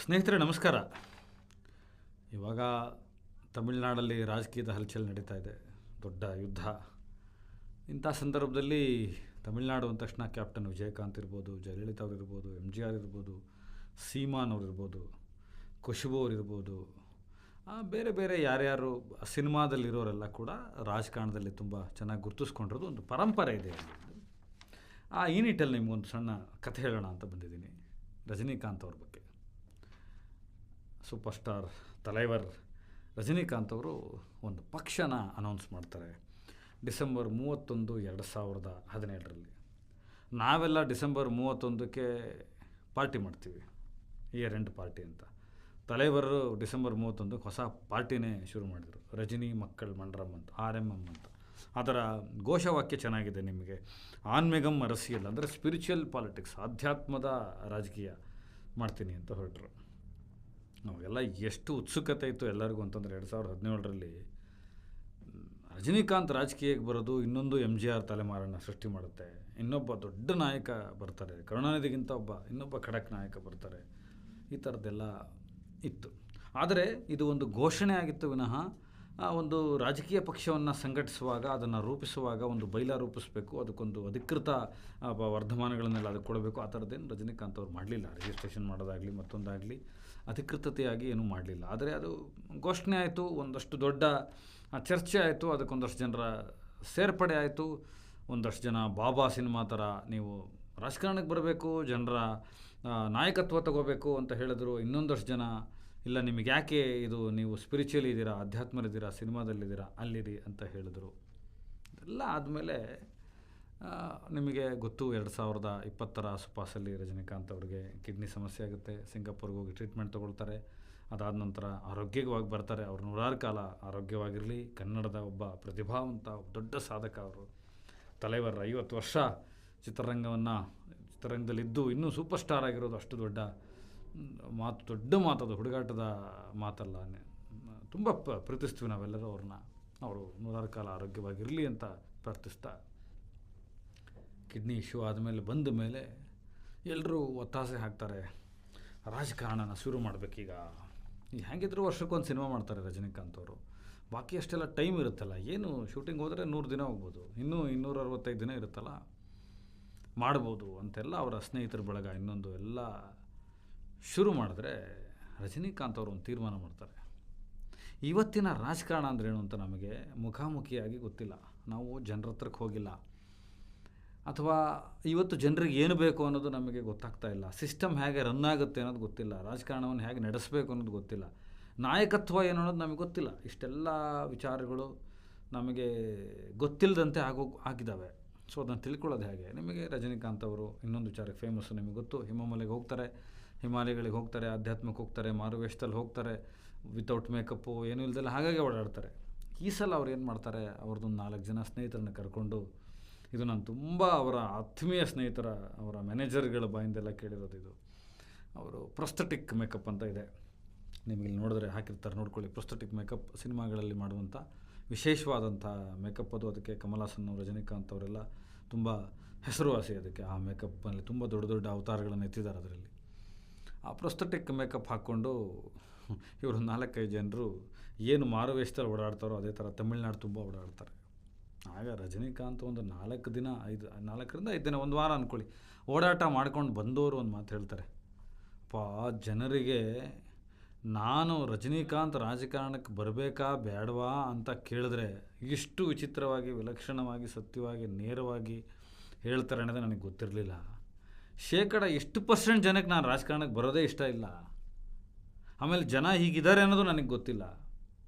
ಸ್ನೇಹಿತರೆ ನಮಸ್ಕಾರ. ಇವಾಗ ತಮಿಳುನಾಡಲ್ಲಿ ರಾಜಕೀಯದ ಹಲಚಲ್ ನಡೀತಾ ಇದೆ, ದೊಡ್ಡ ಯುದ್ಧ. ಇಂಥ ಸಂದರ್ಭದಲ್ಲಿ ತಮಿಳುನಾಡು ಅಂದ ತಕ್ಷಣ ಕ್ಯಾಪ್ಟನ್ ವಿಜಯಕಾಂತ್ ಇರ್ಬೋದು, ಜಯಲಲಿತಾ ಅವ್ರು ಇರ್ಬೋದು, MGR ಇರ್ಬೋದು, ಸೀಮಾನ್ ಅವ್ರು ಇರ್ಬೋದು, ಖುಷ್ಬು ಅವ್ರು ಇರ್ಬೋದು, ಬೇರೆ ಬೇರೆ ಯಾರ್ಯಾರು ಸಿನಿಮಾದಲ್ಲಿರೋರೆಲ್ಲ ಕೂಡ ರಾಜಕಾರಣದಲ್ಲಿ ತುಂಬ ಚೆನ್ನಾಗಿ ಗುರುತಿಸ್ಕೊಂಡಿರೋದು ಒಂದು ಪರಂಪರೆ ಇದೆ. ಈ ನಿಟ್ಟಲ್ಲಿ ನಿಮಗೊಂದು ಸಣ್ಣ ಕಥೆ ಹೇಳೋಣ ಅಂತ ಬಂದಿದ್ದೀನಿ. ರಜನಿಕಾಂತ್ ಅವ್ರ ಬಗ್ಗೆ. ಸೂಪರ್ ಸ್ಟಾರ್ ತಲೈವರ್ ರಜನಿಕಾಂತ್ ಅವರು ಒಂದು ಪಕ್ಷನ ಅನೌನ್ಸ್ ಮಾಡ್ತಾರೆ ಡಿಸೆಂಬರ್ 31, 2017ರಲ್ಲಿ. ನಾವೆಲ್ಲ ಡಿಸೆಂಬರ್ 31ಕ್ಕೆ ಪಾರ್ಟಿ ಮಾಡ್ತೀವಿ, ಇಯರ್ ಎಂಡ್ ಪಾರ್ಟಿ ಅಂತ. ತಲೈವರು ಡಿಸೆಂಬರ್ 31ಕ್ಕೆ ಹೊಸ ಪಾರ್ಟಿನೇ ಶುರು ಮಾಡಿದರು, ರಜನಿ ಮಕ್ಕಳ ಮಂಡರಂ ಅಂತ, RMM ಅಂತ. ಅದರ ಘೋಷವಾಕ್ಯ ಚೆನ್ನಾಗಿದೆ ನಿಮಗೆ, ಆನ್ಮೇಗಮ್ ಅರಸಿಯಲ್, ಅಂದರೆ ಸ್ಪಿರಿಚುವಲ್ ಪಾಲಿಟಿಕ್ಸ್, ಆಧ್ಯಾತ್ಮದ ರಾಜಕೀಯ ಮಾಡ್ತೀನಿ ಅಂತ ಹೊರಟರು. ನಾವೆಲ್ಲ ಎಷ್ಟು ಉತ್ಸುಕತೆ ಇತ್ತು ಎಲ್ಲರಿಗೂ ಅಂತಂದರೆ 2017ರಲ್ಲಿ ರಜನಿಕಾಂತ್ ರಾಜಕೀಯಕ್ಕೆ ಬರೋದು ಇನ್ನೊಂದು MGR ತಲೆಮಾರನ್ನು ಸೃಷ್ಟಿ ಮಾಡುತ್ತೆ. ಇನ್ನೊಬ್ಬ ದೊಡ್ಡ ನಾಯಕ ಬರ್ತಾರೆ, ಕರುಣಾನಿಧಿಗಿಂತ ಇನ್ನೊಬ್ಬ ಖಡಕ್ ನಾಯಕ ಬರ್ತಾರೆ. ಈ ಥರದ್ದೆಲ್ಲ ಇತ್ತು. ಆದರೆ ಇದು ಒಂದು ಘೋಷಣೆ ಆಗಿತ್ತು ವಿನಃ ಒಂದು ರಾಜಕೀಯ ಪಕ್ಷವನ್ನು ಸಂಘಟಿಸುವಾಗ, ಅದನ್ನು ರೂಪಿಸುವಾಗ ಒಂದು ಬೈಲ ರೂಪಿಸಬೇಕು, ಅದಕ್ಕೊಂದು ಅಧಿಕೃತ ವರ್ಧಮಾನಗಳನ್ನೆಲ್ಲ ಅದಕ್ಕೆ ಕೊಡಬೇಕು, ಆ ಥರದ್ದೇನು ರಜನಿಕಾಂತ್ ಅವ್ರು ಮಾಡಲಿಲ್ಲ. ರಿಜಿಸ್ಟ್ರೇಷನ್ ಮಾಡೋದಾಗಲಿ ಮತ್ತೊಂದಾಗಲಿ ಅಧಿಕೃತತೆಯಾಗಿ ಏನೂ ಮಾಡಲಿಲ್ಲ. ಆದರೆ ಅದು ಘೋಷಣೆ ಆಯಿತು, ಒಂದಷ್ಟು ದೊಡ್ಡ ಚರ್ಚೆ ಆಯಿತು, ಅದಕ್ಕೊಂದಷ್ಟು ಜನರ ಸೇರ್ಪಡೆ ಆಯಿತು. ಒಂದಷ್ಟು ಜನ ಬಾಬಾ ಸಿನಿಮಾ ಥರ ನೀವು ರಾಜಕಾರಣಕ್ಕೆ ಬರಬೇಕು, ಜನರ ನಾಯಕತ್ವ ತಗೋಬೇಕು ಅಂತ ಹೇಳಿದ್ರು. ಇನ್ನೊಂದಷ್ಟು ಜನ ಇಲ್ಲ, ನಿಮಗೆ ಯಾಕೆ ಇದು, ನೀವು ಸ್ಪಿರಿಚುವಲಿ ಇದ್ದೀರಾ, ಅಧ್ಯಾತ್ಮರಿದ್ದೀರಾ, ಸಿನಿಮಾದಲ್ಲಿದ್ದೀರಾ, ಅಲ್ಲಿರಿ ಅಂತ ಹೇಳಿದರು. ಇದೆಲ್ಲ ಆದಮೇಲೆ ನಿಮಗೆ ಗೊತ್ತು, 2020 ಆಸುಪಾಸಲ್ಲಿ ರಜನಿಕಾಂತ್ ಅವ್ರಿಗೆ ಕಿಡ್ನಿ ಸಮಸ್ಯೆ ಆಗುತ್ತೆ. ಸಿಂಗಾಪುರ್ಗೆ ಹೋಗಿ ಟ್ರೀಟ್ಮೆಂಟ್ ತೊಗೊಳ್ತಾರೆ. ಅದಾದ ನಂತರ ಆರೋಗ್ಯವಾಗಿ ಬರ್ತಾರೆ. ಅವ್ರು 100 ಕಾಲ ಆರೋಗ್ಯವಾಗಿರಲಿ. ಕನ್ನಡದ ಒಬ್ಬ ಪ್ರತಿಭಾವಂತ ದೊಡ್ಡ ಸಾಧಕ ಅವರು. ತಲೈವರ್ 50 ವರ್ಷ ಚಿತ್ರರಂಗದಲ್ಲಿದ್ದು ಇನ್ನೂ ಸೂಪರ್ ಸ್ಟಾರ್ ಆಗಿರೋದು ಅಷ್ಟು ದೊಡ್ಡ ದೊಡ್ಡ ಮಾತದು, ಹುಡುಗಾಟದ ಮಾತಲ್ಲ. ತುಂಬ ಪ್ರೀತಿಸ್ತೀವಿ ನಾವೆಲ್ಲರೂ ಅವ್ರನ್ನ. ಅವರು 100 ಕಾಲ ಆರೋಗ್ಯವಾಗಿರಲಿ ಅಂತ ಪ್ರಾರ್ಥಿಸ್ತಾ, ಕಿಡ್ನಿ ಇಶ್ಯೂ ಆದಮೇಲೆ ಬಂದ ಮೇಲೆ ಎಲ್ಲರೂ ಒತ್ತಾಸೆ ಹಾಕ್ತಾರೆ, ರಾಜಕಾರಣನ ಶುರು ಮಾಡಬೇಕೀಗ. ಹೇಗಿದ್ದರೂ ವರ್ಷಕ್ಕೊಂದು ಸಿನಿಮಾ ಮಾಡ್ತಾರೆ ರಜನಿಕಾಂತ್ ಅವರು. ಬಾಕಿ ಅಷ್ಟೆಲ್ಲ ಟೈಮ್ ಇರುತ್ತಲ್ಲ, ಏನು ಶೂಟಿಂಗ್ ಹೋದರೆ 100 ದಿನ ಹೋಗ್ಬೋದು, ಇನ್ನೂ 265 ದಿನ ಇರುತ್ತಲ್ಲ, ಮಾಡ್ಬೋದು ಅಂತೆಲ್ಲ ಅವರ ಸ್ನೇಹಿತರ ಬಳಗ ಇನ್ನೊಂದು ಎಲ್ಲ ಶುರು ಮಾಡಿದ್ರೆ, ರಜನಿಕಾಂತ್ ಅವರು ಒಂದು ತೀರ್ಮಾನ ಮಾಡ್ತಾರೆ. ಇವತ್ತಿನ ರಾಜಕಾರಣ ಅಂದ್ರೇನು ಅಂತ ನಮಗೆ ಮುಖಾಮುಖಿಯಾಗಿ ಗೊತ್ತಿಲ್ಲ, ನಾವು ಜನರ ಹತ್ರಕ್ಕೆ ಹೋಗಿಲ್ಲ, ಅಥವಾ ಇವತ್ತು ಜನರಿಗೆ ಏನು ಬೇಕು ಅನ್ನೋದು ನಮಗೆ ಗೊತ್ತಾಗ್ತಾ ಇಲ್ಲ. ಸಿಸ್ಟಮ್ ಹೇಗೆ ರನ್ ಆಗುತ್ತೆ ಅನ್ನೋದು ಗೊತ್ತಿಲ್ಲ, ರಾಜಕಾರಣವನ್ನು ಹೇಗೆ ನಡೆಸಬೇಕು ಅನ್ನೋದು ಗೊತ್ತಿಲ್ಲ, ನಾಯಕತ್ವ ಏನು ಅನ್ನೋದು ನಮಗೆ ಗೊತ್ತಿಲ್ಲ. ಇಷ್ಟೆಲ್ಲ ವಿಚಾರಗಳು ನಮಗೆ ಗೊತ್ತಿಲ್ಲದಂತೆ ಆಗಿದ್ದಾವೆ. ಸೊ ಅದನ್ನು ತಿಳ್ಕೊಳ್ಳೋದು ಹೇಗೆ? ನಿಮಗೆ ರಜನಿಕಾಂತ್ ಅವರು ಇನ್ನೊಂದು ವಿಚಾರಕ್ಕೆ ಫೇಮಸ್ಸು, ನಿಮಗೆ ಗೊತ್ತು. ಹಿಮಾಲಯಗಳಿಗೆ ಹೋಗ್ತಾರೆ, ಆಧ್ಯಾತ್ಮಕ್ಕೆ ಹೋಗ್ತಾರೆ, ಮಾರುವೇಷದಲ್ಲಿ ಹೋಗ್ತಾರೆ, ವಿತೌಟ್ ಮೇಕಪ್ಪು ಏನೂ ಇಲ್ದೆಲ್ಲ ಹಾಗಾಗಿ ಓಡಾಡ್ತಾರೆ. ಈ ಸಲ ಅವ್ರು ಏನು ಮಾಡ್ತಾರೆ, ಅವ್ರದ್ದೊಂದು 4 ಜನ ಸ್ನೇಹಿತರನ್ನ ಕರ್ಕೊಂಡು, ಇದು ನಾನು ತುಂಬ ಅವರ ಆತ್ಮೀಯ ಸ್ನೇಹಿತರ, ಅವರ ಮ್ಯಾನೇಜರ್ಗಳ ಬಾಯಿಂದೆಲ್ಲ ಕೇಳಿರೋದು ಇದು. ಅವರು ಪ್ರೊಸ್ಥೆಟಿಕ್ ಮೇಕಪ್ ಅಂತ ಇದೆ, ನಿಮಗೆ ಇಲ್ಲಿ ನೋಡಿದ್ರೆ ಹಾಕಿರ್ತಾರೆ, ನೋಡ್ಕೊಳ್ಳಿ. ಪ್ರೊಸ್ಥೆಟಿಕ್ ಮೇಕಪ್ ಸಿನಿಮಾಗಳಲ್ಲಿ ಮಾಡುವಂಥ ವಿಶೇಷವಾದಂಥ ಮೇಕಪ್ ಅದು. ಅದಕ್ಕೆ ಕಮಲ್ ಹಾಸನ್, ರಜನಿಕಾಂತ್ ಅವರೆಲ್ಲ ತುಂಬ ಹೆಸರುವಾಸಿ ಅದಕ್ಕೆ. ಆ ಮೇಕಪ್ಪಲ್ಲಿ ತುಂಬ ದೊಡ್ಡ ದೊಡ್ಡ ಅವತಾರಗಳನ್ನು ಎತ್ತಿದ್ದಾರೆ ಅದರಲ್ಲಿ. ಆ ಪ್ರೊಸ್ಥೆಟಿಕ್ ಮೇಕಪ್ ಹಾಕ್ಕೊಂಡು ಇವರು 4-5 ಜನರು ಏನು ಮಾರುವೇಷದಲ್ಲಿ ಓಡಾಡ್ತಾರೋ ಅದೇ ಥರ ತಮಿಳ್ನಾಡು ತುಂಬ ಓಡಾಡ್ತಾರೆ. ಆಗ ರಜನಿಕಾಂತ್ ಒಂದು 4ರಿಂದ 5 ದಿನ, ಒಂದು ವಾರ ಅಂದ್ಕೊಳ್ಳಿ, ಓಡಾಟ ಮಾಡ್ಕೊಂಡು ಬಂದವರು ಒಂದು ಮಾತು ಹೇಳ್ತಾರೆ, ಜನರಿಗೆ ನಾನು ರಜನಿಕಾಂತ್ ರಾಜಕಾರಣಕ್ಕೆ ಬರಬೇಕಾ ಬೇಡವಾ ಅಂತ ಕೇಳಿದ್ರೆ ಇಷ್ಟು ವಿಚಿತ್ರವಾಗಿ, ವಿಲಕ್ಷಣವಾಗಿ, ಸತ್ಯವಾಗಿ, ನೇರವಾಗಿ ಹೇಳ್ತಾರೆ ಅನ್ನೋದು ನನಗೆ ಗೊತ್ತಿರಲಿಲ್ಲ. ಎಷ್ಟು % ಜನಕ್ಕೆ ನಾನು ರಾಜಕಾರಣಕ್ಕೆ ಬರೋದೇ ಇಷ್ಟ ಇಲ್ಲ. ಆಮೇಲೆ ಜನ ಹೀಗಿದ್ದಾರೆ ಅನ್ನೋದು ನನಗೆ ಗೊತ್ತಿಲ್ಲ.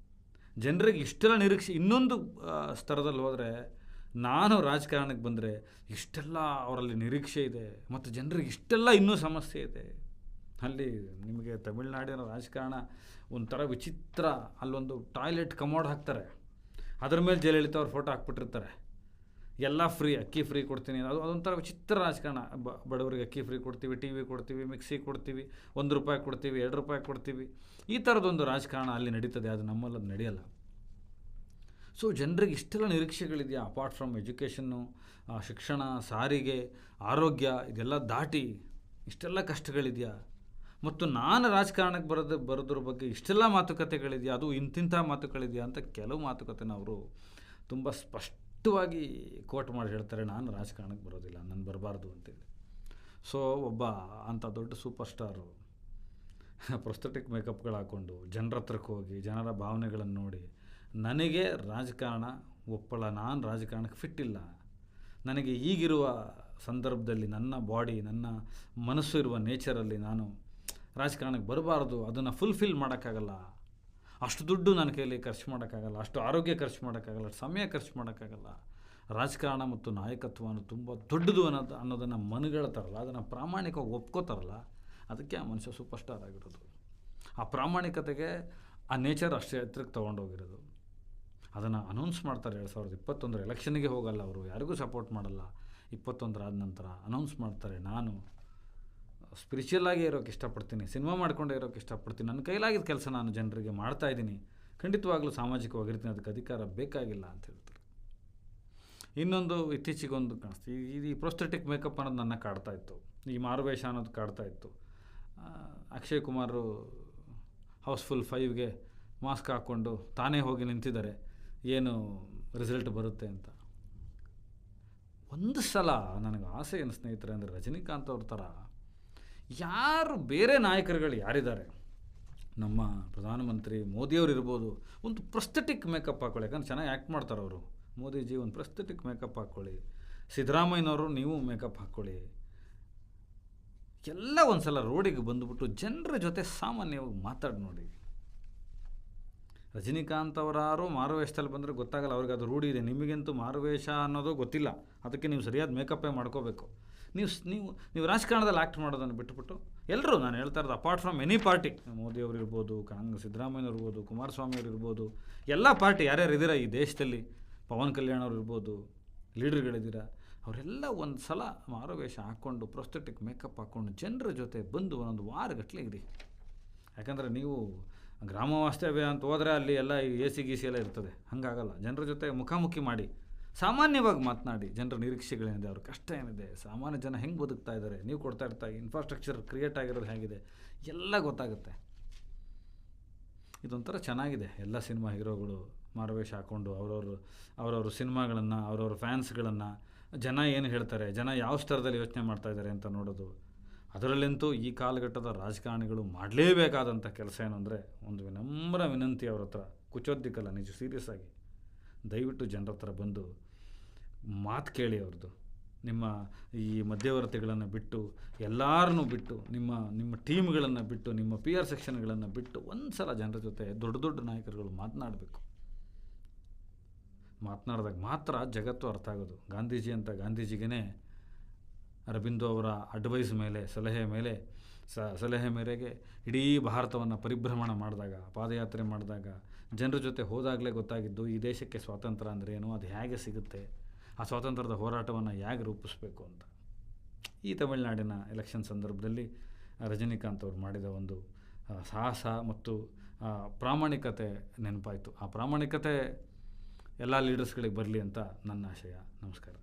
ಜನರಿಗೆ ಇಷ್ಟೆಲ್ಲ ನಿರೀಕ್ಷೆ, ಇನ್ನೊಂದು ಸ್ತರದಲ್ಲಿ ಹೋದರೆ ನಾನು ರಾಜಕಾರಣಕ್ಕೆ ಬಂದರೆ ಇಷ್ಟೆಲ್ಲ ಅವರಲ್ಲಿ ನಿರೀಕ್ಷೆ ಇದೆ, ಮತ್ತು ಜನರಿಗೆ ಇಷ್ಟೆಲ್ಲ ಇನ್ನೂ ಸಮಸ್ಯೆ ಇದೆ. ಅಲ್ಲಿ ನಿಮಗೆ ತಮಿಳ್ನಾಡಿನ ರಾಜಕಾರಣ ಒಂಥರ ವಿಚಿತ್ರ. ಅಲ್ಲೊಂದು ಟಾಯ್ಲೆಟ್ ಕಮೋಡ್ ಹಾಕ್ತಾರೆ, ಅದ್ರ ಮೇಲೆ ಜಯಲಲಿತಾ ಅವ್ರ ಫೋಟೋ ಹಾಕ್ಬಿಟ್ಟಿರ್ತಾರೆ. ಎಲ್ಲ ಫ್ರೀ, ಅಕ್ಕಿ ಫ್ರೀ ಕೊಡ್ತೀನಿ, ಅದೊಂಥರ ವಿಚಿತ್ರ ರಾಜಕಾರಣ. ಬಡವರಿಗೆ ಅಕ್ಕಿ ಫ್ರೀ ಕೊಡ್ತೀವಿ, TV ಕೊಡ್ತೀವಿ, ಮಿಕ್ಸಿ ಕೊಡ್ತೀವಿ, ₹1 ಕೊಡ್ತೀವಿ, ₹2 ಕೊಡ್ತೀವಿ. ಈ ಥರದೊಂದು ರಾಜಕಾರಣ ಅಲ್ಲಿ ನಡೀತದೆ, ಅದು ನಮ್ಮಲ್ಲಿ ಅದು ನಡೆಯಲ್ಲ. ಸೊ ಜನರಿಗೆ ಇಷ್ಟೆಲ್ಲ ನಿರೀಕ್ಷೆಗಳಿದೆಯಾ, ಅಪಾರ್ಟ್ ಫ್ರಮ್ ಎಜುಕೇಷನ್ನು, ಶಿಕ್ಷಣ, ಸಾರಿಗೆ, ಆರೋಗ್ಯ, ಇದೆಲ್ಲ ದಾಟಿ ಇಷ್ಟೆಲ್ಲ ಕಷ್ಟಗಳಿದೆಯಾ. ಮತ್ತು ನಾನು ರಾಜಕಾರಣಕ್ಕೆ ಬರೋದ್ರ ಬಗ್ಗೆ ಇಷ್ಟೆಲ್ಲ ಮಾತುಕತೆಗಳಿದೆಯಾ, ಅದು ಇಂತಿಂಥ ಮಾತುಗಳಿದೆಯಾ ಅಂತ ಕೆಲವು ಮಾತುಕತೆನ ಅವರು ತುಂಬ ಸ್ಪಷ್ಟವಾಗಿ ಕೋಟ್ ಮಾಡಿ ಹೇಳ್ತಾರೆ. ನಾನು ರಾಜಕಾರಣಕ್ಕೆ ಬರೋದಿಲ್ಲ, ನಾನು ಬರಬಾರ್ದು ಅಂತೇಳಿ. ಸೊ ಒಬ್ಬ ಅಂಥ ದೊಡ್ಡ ಸೂಪರ್ ಸ್ಟಾರು ಪ್ರೊಸ್ಥೆಟಿಕ್ ಮೇಕಪ್ಗಳು ಹಾಕ್ಕೊಂಡು ಜನರ ಹತ್ರಕ್ಕೆ ಹೋಗಿ ಜನರ ಭಾವನೆಗಳನ್ನು ನೋಡಿ ನನಗೆ ರಾಜಕಾರಣ ಒಪ್ಪಲ್ಲ, ನಾನು ರಾಜಕಾರಣಕ್ಕೆ ಫಿಟ್ ಇಲ್ಲ, ನನಗೆ ಈಗಿರುವ ಸಂದರ್ಭದಲ್ಲಿ ನನ್ನ ಬಾಡಿ ನನ್ನ ಮನಸ್ಸು ಇರುವ ನೇಚರಲ್ಲಿ ನಾನು ರಾಜಕಾರಣಕ್ಕೆ ಬರಬಾರ್ದು, ಅದನ್ನು ಫುಲ್ಫಿಲ್ ಮಾಡೋಕ್ಕಾಗಲ್ಲ, ಅಷ್ಟು ದುಡ್ಡು ನನ್ನ ಕೈಯಲ್ಲಿ ಖರ್ಚು ಮಾಡೋಕ್ಕಾಗಲ್ಲ, ಅಷ್ಟು ಆರೋಗ್ಯ ಖರ್ಚು ಮಾಡೋಕ್ಕಾಗಲ್ಲ, ಅಷ್ಟು ಸಮಯ ಖರ್ಚು ಮಾಡೋಕ್ಕಾಗಲ್ಲ, ರಾಜಕಾರಣ ಮತ್ತು ನಾಯಕತ್ವ ಅನ್ನೋದು ತುಂಬ ದೊಡ್ಡದು ಅನ್ನೋದನ್ನು ಮನಗಳ್ತಾರಲ್ಲ, ಅದನ್ನು ಪ್ರಾಮಾಣಿಕವಾಗಿ ಒಪ್ಕೋತಾರಲ್ಲ, ಅದಕ್ಕೆ ಆ ಮನುಷ್ಯ ಸೂಪರ್ ಸ್ಟಾರ್ ಆಗಿರೋದು. ಆ ಪ್ರಾಮಾಣಿಕತೆಗೆ ಆ ನೇಚರ್ ಅಷ್ಟೇ ಎತ್ತರಕ್ಕೆ ತೊಗೊಂಡೋಗಿರೋದು. ಅದನ್ನು ಅನೌನ್ಸ್ ಮಾಡ್ತಾರೆ 2021 ಎಲೆಕ್ಷನ್ಗೆ ಹೋಗಲ್ಲ ಅವರು, ಯಾರಿಗೂ ಸಪೋರ್ಟ್ ಮಾಡಲ್ಲ. 21 ಆದ ನಂತರ ಅನೌನ್ಸ್ ಮಾಡ್ತಾರೆ, ನಾನು ಸ್ಪಿರಿಚುವಲ್ಲಾಗಿ ಇರೋಕ್ಕೆ ಇಷ್ಟಪಡ್ತೀನಿ, ಸಿನಿಮಾ ಮಾಡ್ಕೊಂಡೇ ಇರೋಕ್ಕೆ ಇಷ್ಟಪಡ್ತೀನಿ, ನನ್ನ ಕೈಲಾಗಿದ್ದ ಕೆಲಸ ನಾನು ಜನರಿಗೆ ಮಾಡ್ತಾಯಿದ್ದೀನಿ, ಖಂಡಿತವಾಗ್ಲೂ ಸಾಮಾಜಿಕವಾಗಿರ್ತೀನಿ, ಅದಕ್ಕೆ ಅಧಿಕಾರ ಬೇಕಾಗಿಲ್ಲ ಅಂತ ಹೇಳ್ತಾರೆ. ಇನ್ನೊಂದು ಇತ್ತೀಚೆಗೊಂದು ಕಾಣಿಸ್ತು, ಈ ಪ್ರೊಸ್ಥೆಟಿಕ್ ಮೇಕಪ್ ಅನ್ನೋದು ನನ್ನ ಕಾಡ್ತಾ ಇತ್ತು, ಈ ಮಾರುವೇಷ ಅನ್ನೋದು ಕಾಡ್ತಾ ಇತ್ತು. ಅಕ್ಷಯ್ ಕುಮಾರು ಹೌಸ್ಫುಲ್ 5ಗೆ ಮಾಸ್ಕ್ ಹಾಕ್ಕೊಂಡು ತಾನೇ ಹೋಗಿ ನಿಂತಿದ್ದಾರೆ, ಏನು ರಿಸಲ್ಟ್ ಬರುತ್ತೆ ಅಂತ. ಒಂದು ಸಲ ನನಗೆ ಆಸೆ ಏನು ಸ್ನೇಹಿತರೆ ಅಂದರೆ, ರಜನಿಕಾಂತ್ ಅವ್ರ ಥರ ಯಾರು ಬೇರೆ ನಾಯಕರುಗಳು ಯಾರಿದ್ದಾರೆ, ನಮ್ಮ ಪ್ರಧಾನಮಂತ್ರಿ ಮೋದಿಯವರು ಇರ್ಬೋದು, ಒಂದು ಪ್ರೊಸ್ಥೆಟಿಕ್ ಮೇಕಪ್ ಹಾಕ್ಕೊಳ್ಳಿ, ಯಾಕಂದ್ರೆ ಚೆನ್ನಾಗಿ ಆ್ಯಕ್ಟ್ ಮಾಡ್ತಾರೆ ಅವರು. ಮೋದಿಜಿ ಒಂದು ಪ್ರೊಸ್ಥೆಟಿಕ್ ಮೇಕಪ್ ಹಾಕ್ಕೊಳ್ಳಿ, ಸಿದ್ದರಾಮಯ್ಯನವರು ನೀವು ಮೇಕಪ್ ಹಾಕ್ಕೊಳ್ಳಿ, ಎಲ್ಲ ಒಂದು ಸಲ ರೋಡಿಗೆ ಬಂದುಬಿಟ್ಟು ಜನರ ಜೊತೆ ಸಾಮಾನ್ಯವಾಗಿ ಮಾತಾಡಿ ನೋಡಿ. ರಜನಿಕಾಂತ್ ಅವರಾರು ಮಾರುವೇಷದಲ್ಲಿ ಬಂದರೆ ಗೊತ್ತಾಗಲ್ಲ, ಅವ್ರಿಗೆ ಅದು ರೂಢಿ ಇದೆ. ನಿಮಗಂತೂ ಮಾರುವೇಷ ಅನ್ನೋದು ಗೊತ್ತಿಲ್ಲ, ಅದಕ್ಕೆ ನೀವು ಸರಿಯಾದ ಮೇಕಪ್ಪೇ ಮಾಡ್ಕೋಬೇಕು. ನೀವು ರಾಜಕಾರಣದಲ್ಲಿ ಆ್ಯಕ್ಟ್ ಮಾಡೋದನ್ನು ಬಿಟ್ಟುಬಿಟ್ಟು ಎಲ್ಲರೂ, ನಾನು ಹೇಳ್ತಾ ಇರೋದು ಅಪಾರ್ಟ್ ಫ್ರಮ್ ಎನಿ ಪಾರ್ಟಿ, ಮೋದಿಯವರು ಇರ್ಬೋದು, ಸಿದ್ದರಾಮಯ್ಯವ್ರು ಇರ್ಬೋದು, ಕುಮಾರಸ್ವಾಮಿ ಅವರು ಇರ್ಬೋದು, ಎಲ್ಲ ಪಾರ್ಟಿ ಯಾರ್ಯಾರು ಇದ್ದೀರಾ ಈ ದೇಶದಲ್ಲಿ, ಪವನ್ ಕಲ್ಯಾಣ್ ಅವ್ರು ಇರ್ಬೋದು, ಲೀಡರ್ಗಳಿದ್ದೀರಾ, ಅವರೆಲ್ಲ ಒಂದು ಸಲ ಮಾರುವೇಷ ಹಾಕ್ಕೊಂಡು ಪ್ರೊಸ್ಥೆಟಿಕ್ ಮೇಕಪ್ ಹಾಕ್ಕೊಂಡು ಜನರ ಜೊತೆ ಬಂದು ಒಂದೊಂದು ವಾರಗಟ್ಟಲೆ ಇರಿ. ಯಾಕಂದರೆ ನೀವು ಗ್ರಾಮ ವಾಸ್ತವ್ಯ ಅಂತ ಹೋದರೆ ಅಲ್ಲಿ ಎಲ್ಲ AC ಗೀಸಿ ಎಲ್ಲ ಇರ್ತದೆ, ಹಾಗಾಗಲ್ಲ. ಜನರ ಜೊತೆ ಮುಖಾಮುಖಿ ಮಾಡಿ ಸಾಮಾನ್ಯವಾಗಿ ಮಾತನಾಡಿ, ಜನರ ನಿರೀಕ್ಷೆಗಳೇನಿದೆ, ಅವ್ರ ಕಷ್ಟ ಏನಿದೆ, ಸಾಮಾನ್ಯ ಜನ ಹೆಂಗೆ ಬದುಕ್ತಾ ಇದ್ದಾರೆ, ನೀವು ಕೊಡ್ತಾ ಇರ್ತಾ ಇನ್ಫ್ರಾಸ್ಟ್ರಕ್ಚರ್ ಕ್ರಿಯೇಟ್ ಆಗಿರೋದು ಹೇಗಿದೆ, ಎಲ್ಲ ಗೊತ್ತಾಗುತ್ತೆ. ಇದೊಂಥರ ಚೆನ್ನಾಗಿದೆ. ಎಲ್ಲ ಸಿನಿಮಾ ಹೀರೋಗಳು ಮಾರುವೇಷ ಹಾಕ್ಕೊಂಡು ಅವರವರು ಸಿನಿಮಾಗಳನ್ನು, ಅವರವ್ರ ಫ್ಯಾನ್ಸ್ಗಳನ್ನು, ಜನ ಏನು ಹೇಳ್ತಾರೆ, ಜನ ಯಾವ ಸ್ತರದಲ್ಲಿ ಯೋಚನೆ ಮಾಡ್ತಾಯಿದ್ದಾರೆ ಅಂತ ನೋಡೋದು. ಅದರಲ್ಲಂತೂ ಈ ಕಾಲಘಟ್ಟದ ರಾಜಕಾರಣಿಗಳು ಮಾಡಲೇಬೇಕಾದಂಥ ಕೆಲಸ ಏನು ಅಂದರೆ, ಒಂದು ವಿನಮ್ರ ವಿನಂತಿ ಅವ್ರ ಹತ್ರ, ಕುಚೋದ್ದಿಕ್ಕಲ್ಲ, ನಿಜ ಸೀರಿಯಸ್ ಆಗಿ ದಯವಿಟ್ಟು ಜನರ ಹತ್ರ ಬಂದು ಮಾತು ಕೇಳಿ ಅವ್ರದ್ದು. ನಿಮ್ಮ ಈ ಮಧ್ಯವರ್ತಿಗಳನ್ನು ಬಿಟ್ಟು, ಎಲ್ಲರನ್ನೂ ಬಿಟ್ಟು, ನಿಮ್ಮ ಟೀಮ್ಗಳನ್ನು ಬಿಟ್ಟು, ನಿಮ್ಮ PR ಸೆಕ್ಷನ್ಗಳನ್ನು ಬಿಟ್ಟು ಒಂದು ಸಲ ಜನರ ಜೊತೆ ದೊಡ್ಡ ದೊಡ್ಡ ನಾಯಕರುಗಳು ಮಾತನಾಡಬೇಕು. ಮಾತನಾಡಿದಾಗ ಮಾತ್ರ ಜಗತ್ತು ಅರ್ಥ ಆಗೋದು. ಗಾಂಧೀಜಿಗೇ ಅರಬಿಂದೋ ಅವರ ಅಡ್ವೈಸ್ ಮೇಲೆ, ಸಲಹೆ ಮೇರೆಗೆ ಇಡೀ ಭಾರತವನ್ನು ಪರಿಭ್ರಮಣ ಮಾಡಿದಾಗ, ಪಾದಯಾತ್ರೆ ಮಾಡಿದಾಗ, ಜನರ ಜೊತೆ ಹೋದಾಗಲೇ ಗೊತ್ತಾಗಿದ್ದು ಈ ದೇಶಕ್ಕೆ ಸ್ವಾತಂತ್ರ್ಯ ಅಂದರೆ ಏನು, ಅದು ಹೇಗೆ ಸಿಗುತ್ತೆ, ಆ ಸ್ವಾತಂತ್ರ್ಯದ ಹೋರಾಟವನ್ನು ಹೇಗೆ ರೂಪಿಸಬೇಕು ಅಂತ. ಈ ತಮಿಳುನಾಡಿನ ಎಲೆಕ್ಷನ್ ಸಂದರ್ಭದಲ್ಲಿ ರಜನಿಕಾಂತ್ ಅವರು ಮಾಡಿದ ಒಂದು ಸಾಹಸ ಮತ್ತು ಪ್ರಾಮಾಣಿಕತೆ ನೆನಪಾಯಿತು. ಆ ಪ್ರಾಮಾಣಿಕತೆ ಎಲ್ಲ ಲೀಡರ್ಸ್ಗಳಿಗೆ ಬರಲಿ ಅಂತ ನನ್ನ ಆಶಯ. ನಮಸ್ಕಾರ.